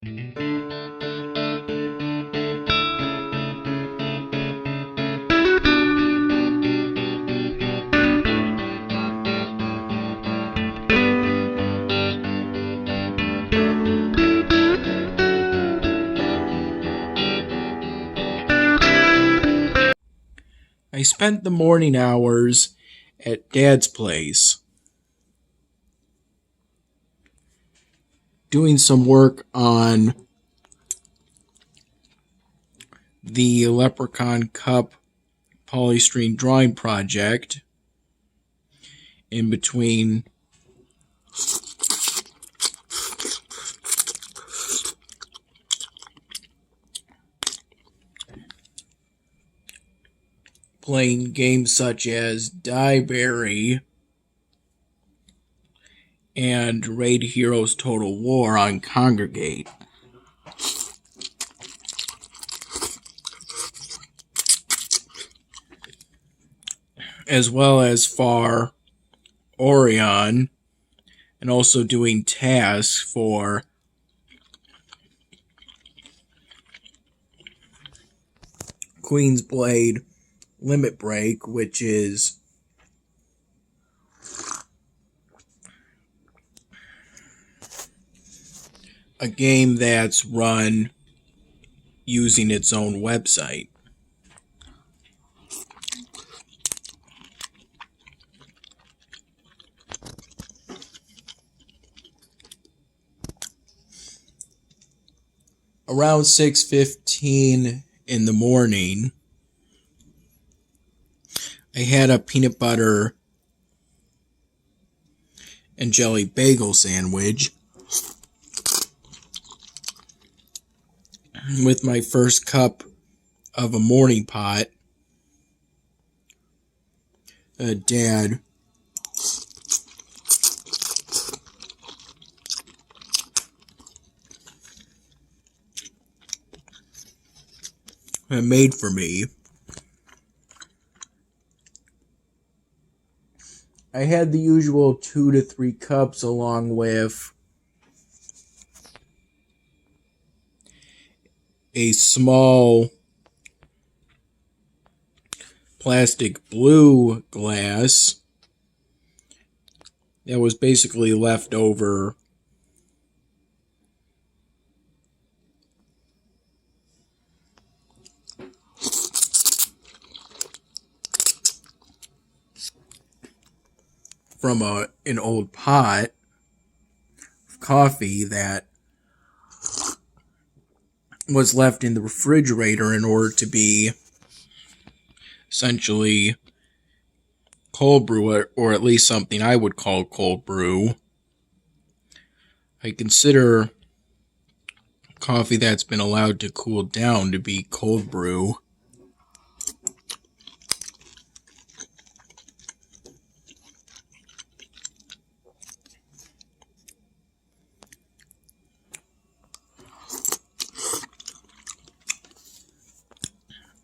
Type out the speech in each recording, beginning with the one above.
I spent the morning hours at Dad's place doing some work on the Leprechaun Cup polystyrene drawing project. In between playing games such as Dieberry and Raid Heroes Total War on Congregate. As well as Far Orion, and also doing tasks for Queen's Blade Limit Break, which is a game that's run using its own website. Around 6:15 in the morning, I had a peanut butter and jelly bagel sandwich with my first cup of a morning pot. Dad made for me. I had the usual 2 to 3 cups along with a small plastic blue glass that was basically left over from an old pot of coffee that was left in the refrigerator in order to be essentially cold brew, or at least something I would call cold brew. I consider coffee that's been allowed to cool down to be cold brew.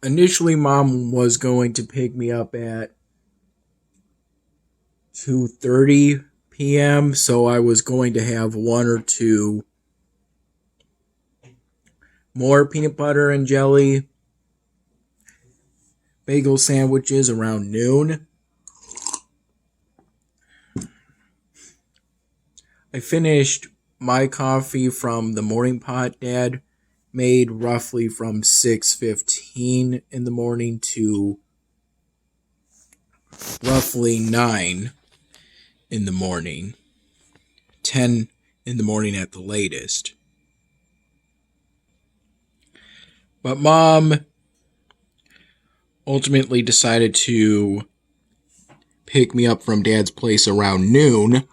Initially, Mom was going to pick me up at 2:30 p.m., so I was going to have 1 or 2 more peanut butter and jelly bagel sandwiches around noon. I finished my coffee from the morning pot Dad made roughly from 6:15 in the morning to roughly 9 in the morning, 10 in the morning at the latest. But Mom ultimately decided to pick me up from Dad's place around noon.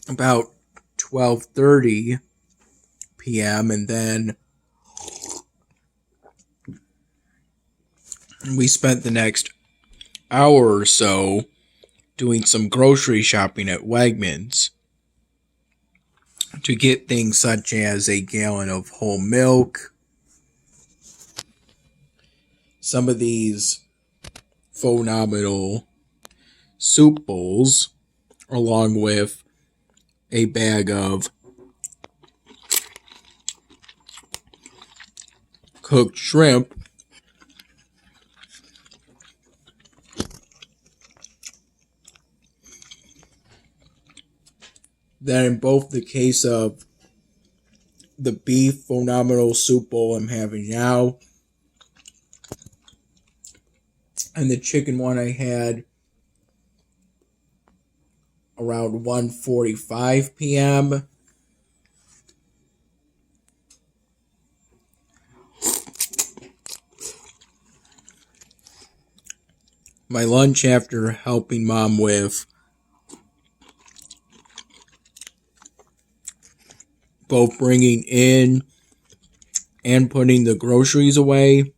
About 12:30 p.m. and then we spent the next hour or so doing some grocery shopping at Wegmans to get things such as a gallon of whole milk, some of these phenomenal soup bowls along with a bag of cooked shrimp. Then in both the case of the beef phenomenal soup bowl I'm having now, and the chicken one I had around 1:45 p.m. My lunch after helping Mom with both bringing in and putting the groceries away,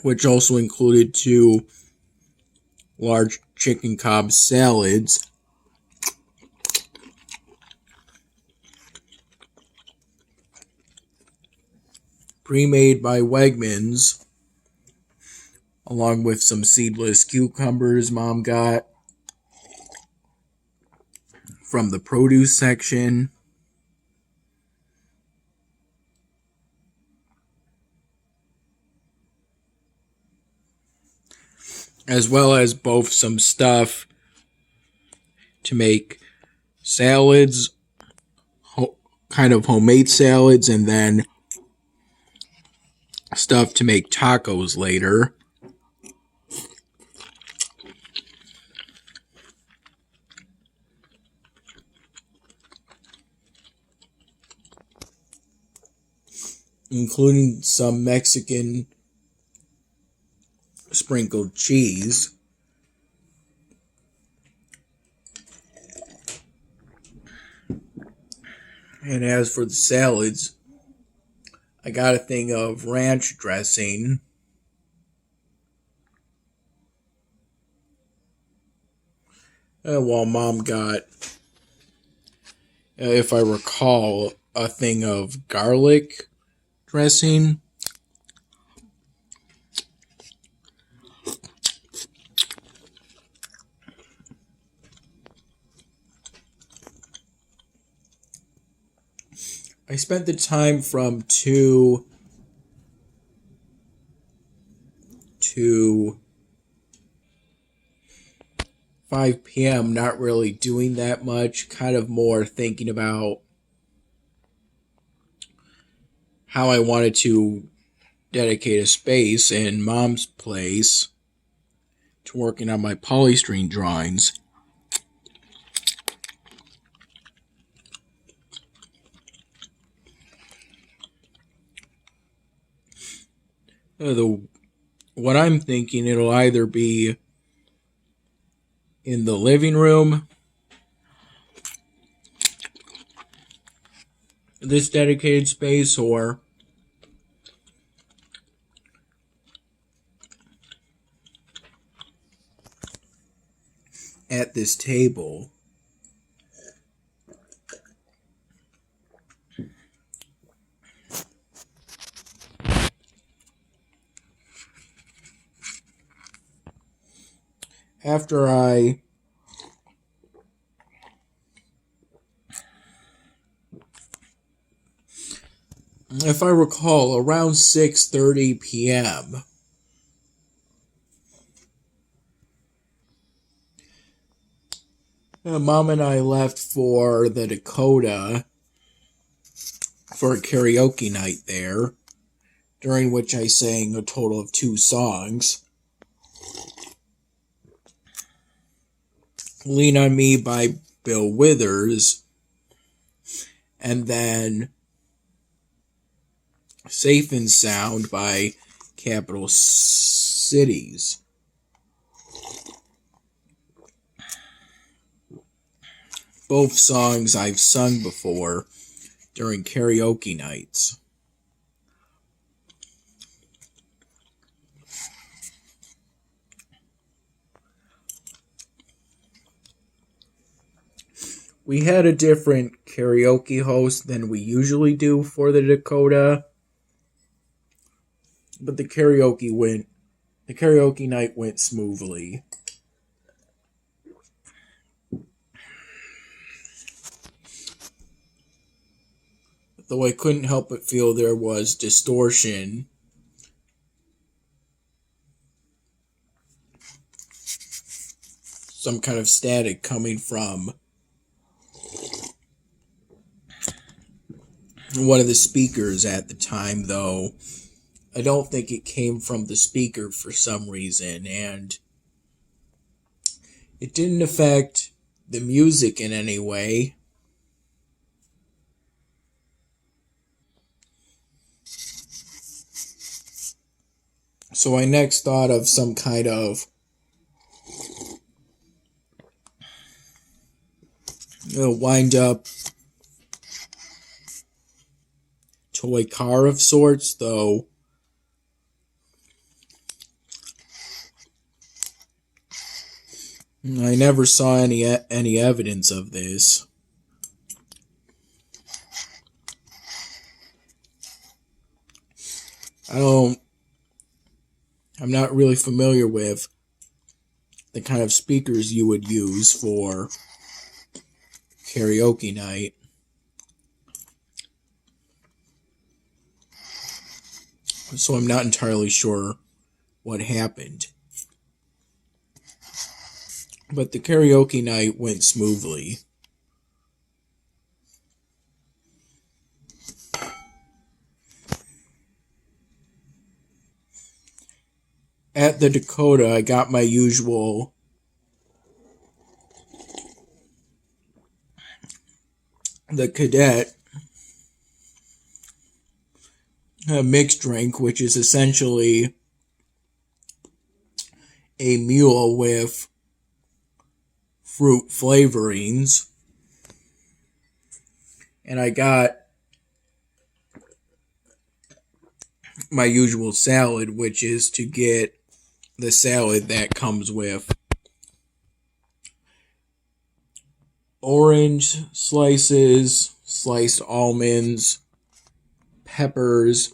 which also included 2 large chicken Cobb salads. Pre-made by Wegmans, along with some seedless cucumbers Mom got from the produce section. As well as both some stuff to make salads, kind of homemade salads, and then stuff to make tacos later. Including some Mexican sprinkled cheese. And as for the salads, I got a thing of ranch dressing. While Mom got, if I recall, a thing of garlic dressing. I spent the time from 2 to 5 p.m. not really doing that much, kind of more thinking about how I wanted to dedicate a space in Mom's place to working on my polystyrene drawings. What I'm thinking, it'll either be in the living room, this dedicated space, or at this table. After if I recall, around 6:30 p.m., Mom and I left for the Dakota for a karaoke night there, during which I sang a total of 2 songs. Lean on Me by Bill Withers, and then Safe and Sound by Capital Cities. Both songs I've sung before during karaoke nights. We had a different karaoke host than we usually do for the Dakota, but the karaoke went The karaoke night went smoothly. Though I couldn't help but feel there was distortion. Some kind of static coming from one of the speakers at the time, though I don't think it came from the speaker for some reason, and it didn't affect the music in any way. So I next thought of some kind of wind up toy car of sorts, though I never saw any evidence of this. I'm not really familiar with the kind of speakers you would use for karaoke night. So I'm not entirely sure what happened. But the karaoke night went smoothly. At the Dakota, I got my usual the cadet mixed drink, which is essentially a mule with fruit flavorings. And I got my usual salad, which is to get the salad that comes with orange slices, sliced almonds, peppers,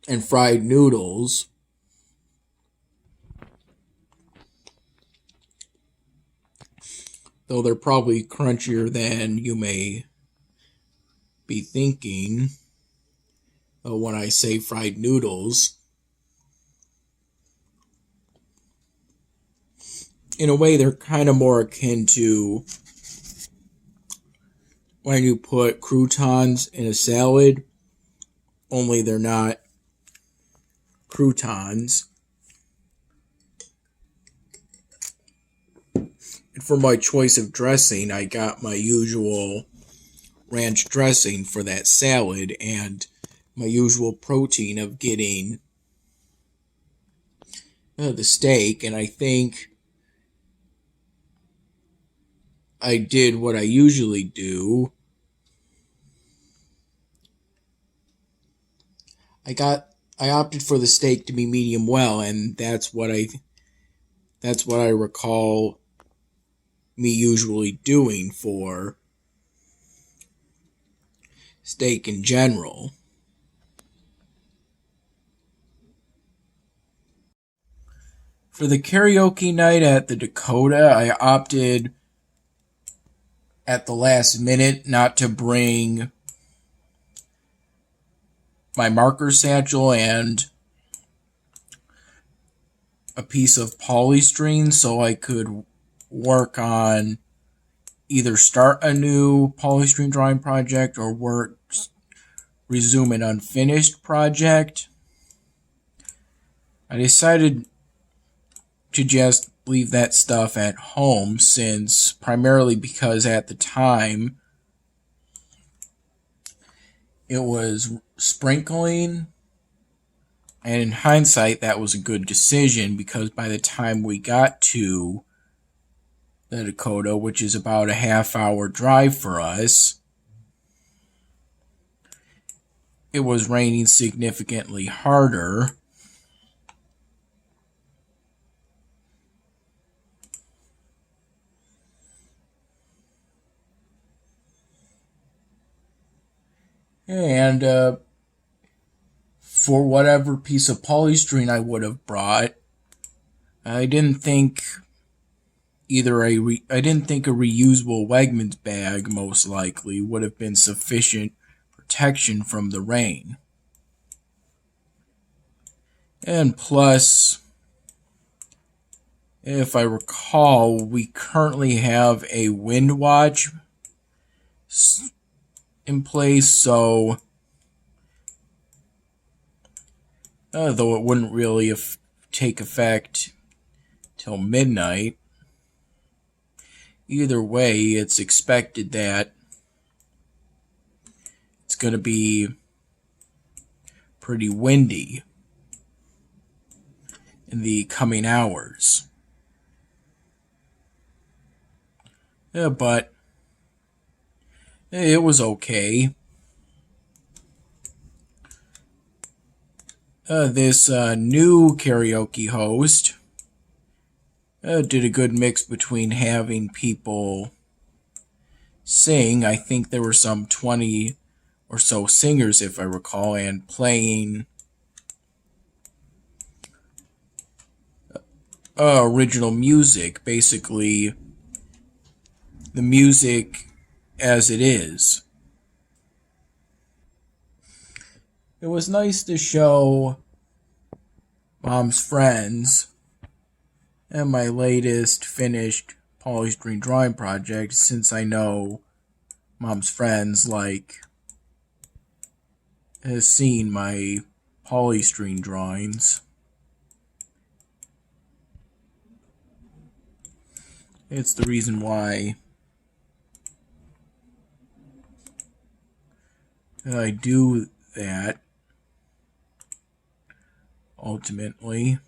and fried noodles. Though they're probably crunchier than you may be thinking when I say fried noodles. In a way, they're kind of more akin to when you put croutons in a salad, only they're not croutons. And for my choice of dressing, I got my usual ranch dressing for that salad and my usual protein of getting the steak. And I think I did what I usually do. I opted for the steak to be medium well, and that's what I recall me usually doing for steak in general. For the karaoke night at the Dakota, I opted at the last minute not to bring my marker satchel and a piece of polystyrene so I could work on either start a new polystyrene drawing project or resume an unfinished project. I decided to just leave that stuff at home, primarily because at the time it was sprinkling, and in hindsight that was a good decision because by the time we got to the Dakota, which is about a half-hour drive for us, it was raining significantly harder. And for whatever piece of polystyrene I would have brought, I didn't think I didn't think a reusable Wegmans bag most likely would have been sufficient protection from the rain. And plus, if I recall, we currently have a wind watch in place, so though it wouldn't really take effect till midnight, either way, it's expected that it's going to be pretty windy in the coming hours. But it was okay. This new karaoke host did a good mix between having people sing. I think there were some 20 or so singers, if I recall, and playing original music, basically the music as it is. It was nice to show Mom's friends and my latest finished polystyrene drawing project, since I know Mom's friends has seen my polystyrene drawings. It's the reason why I do that ultimately.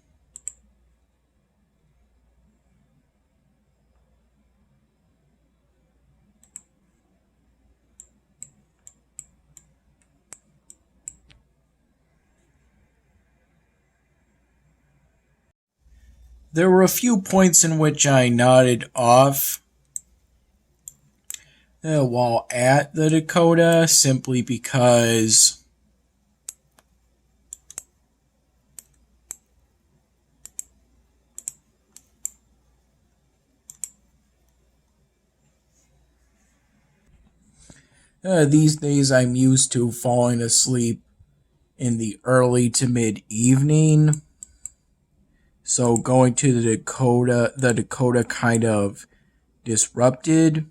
There were a few points in which I nodded off while at the Dakota, simply because these days I'm used to falling asleep in the early to mid-evening. So going to the Dakota kind of disrupted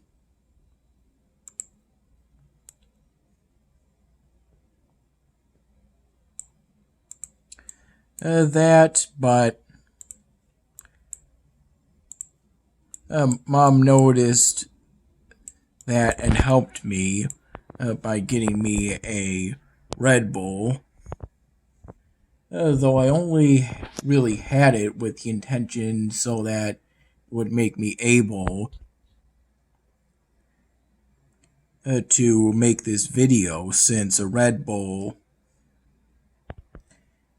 that, but Mom noticed that and helped me by getting me a Red Bull. Though I only really had it with the intention so that it would make me able to make this video, since a Red Bull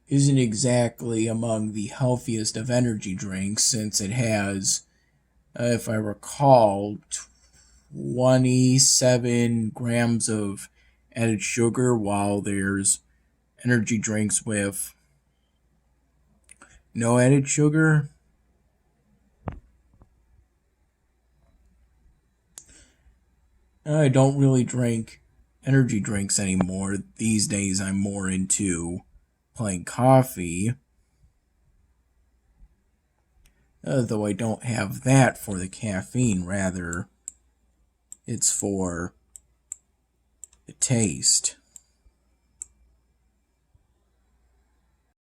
isn't exactly among the healthiest of energy drinks, since it has, if I recall, 27 grams of added sugar, while there's energy drinks with no added sugar. I don't really drink energy drinks anymore. These days I'm more into plain coffee. Though I don't have that for the caffeine, rather it's for the taste.